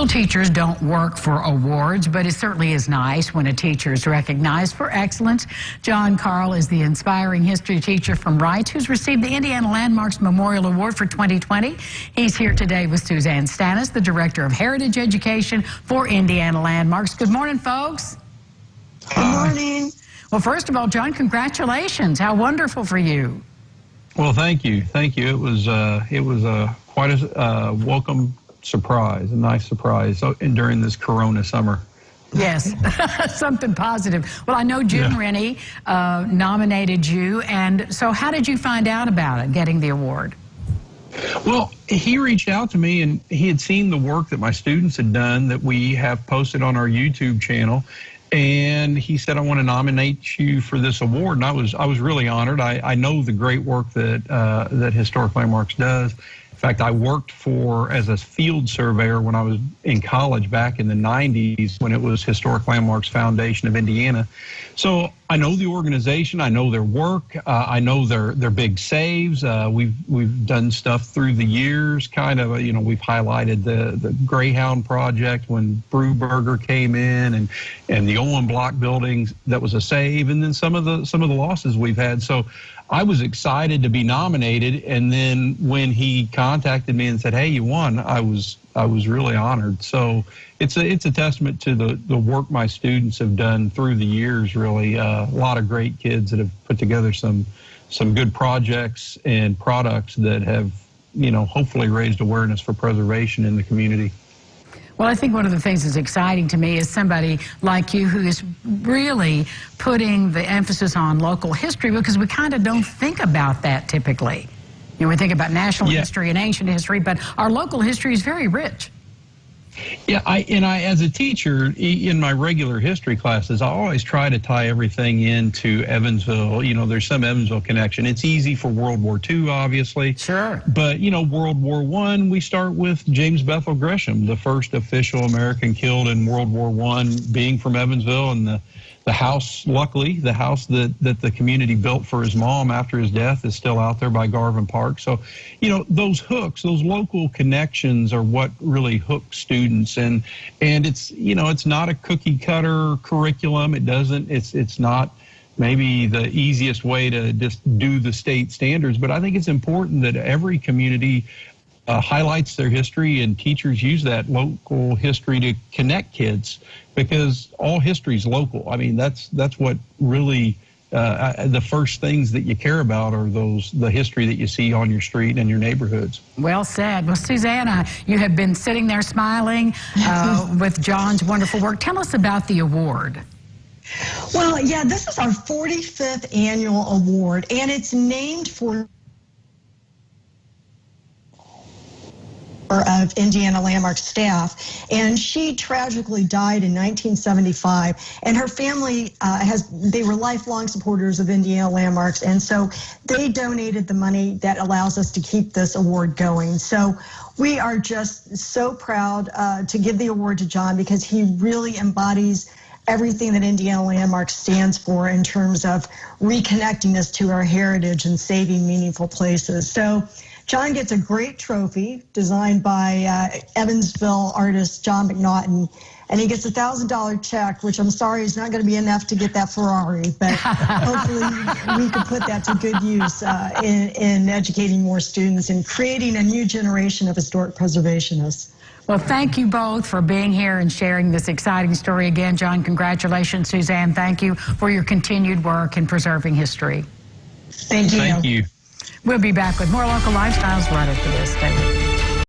Teachers don't work for awards, but it certainly is nice when a teacher is recognized for excellence. John Carl is the inspiring history teacher from Reitz who's received the Indiana Landmarks Memorial Award for 2020. He's here today with Suzanne Stannis, the Director of Heritage Education for Indiana Landmarks. Good morning, folks. Good morning. Well, first of all, John, congratulations. How wonderful for you. Well, thank you. Thank you. It was quite a welcome surprise, a nice surprise during this Corona summer. Yes, something positive. Well, I know June Rennie nominated you, and so how did you find out about it, getting the award? Well, he reached out to me, and he had seen the work that my students had done that we have posted on our YouTube channel, and he said, I want to nominate you for this award, and I was really honored. I know the great work that Historic Landmarks does. In fact, I worked as a field surveyor when I was in college back in the 90s when it was Historic Landmarks Foundation of Indiana. So I know the organization, I know their work, I know their big saves. We've done stuff through the years, kind of, we've highlighted the Greyhound project when Brewburger came in and the Olin Block buildings, that was a save, and then some of the losses we've had. So I was excited to be nominated, and then when he contacted me and said, "Hey, you won," I was really honored. So it's a testament to the work my students have done through the years. Really, a lot of great kids that have put together some good projects and products that have hopefully raised awareness for preservation in the community. Well, I think one of the things that's exciting to me is somebody like you who is really putting the emphasis on local history, because we kind of don't think about that typically. We think about national history and ancient history, but our local history is very rich. Yeah, I as a teacher in my regular history classes, I always try to tie everything into Evansville. There's some Evansville connection. It's easy for World War II, obviously. Sure. But, World War I, we start with James Bethel Gresham, the first official American killed in World War I, being from Evansville, and the house, luckily, the house that the community built for his mom after his death is still out there by Garvin Park. So, those hooks, those local connections are what really hook students. And it's, it's not a cookie cutter curriculum. It's not maybe the easiest way to just do the state standards, but I think it's important that every community highlights their history, and teachers use that local history to connect kids, because all history is local. I mean, that's what really the first things that you care about are the history that you see on your street and your neighborhoods. Well said. Well, Susanna, you have been sitting there smiling with John's wonderful work. Tell us about the award. Well, yeah, this is our 45th annual award, and it's named for of Indiana Landmarks staff, and she tragically died in 1975, and her family they were lifelong supporters of Indiana Landmarks, and so they donated the money that allows us to keep this award going. So we are just so proud to give the award to John, because he really embodies everything that Indiana Landmarks stands for in terms of reconnecting us to our heritage and saving meaningful places. So John gets a great trophy designed by Evansville artist John McNaughton, and he gets a $1,000 check, which I'm sorry is not going to be enough to get that Ferrari, but hopefully we can put that to good use in educating more students and creating a new generation of historic preservationists. Well, thank you both for being here and sharing this exciting story. Again, John, congratulations. Suzanne, thank you for your continued work in preserving history. Thank you. Thank you. We'll be back with more local lifestyles right after this. Stay with us.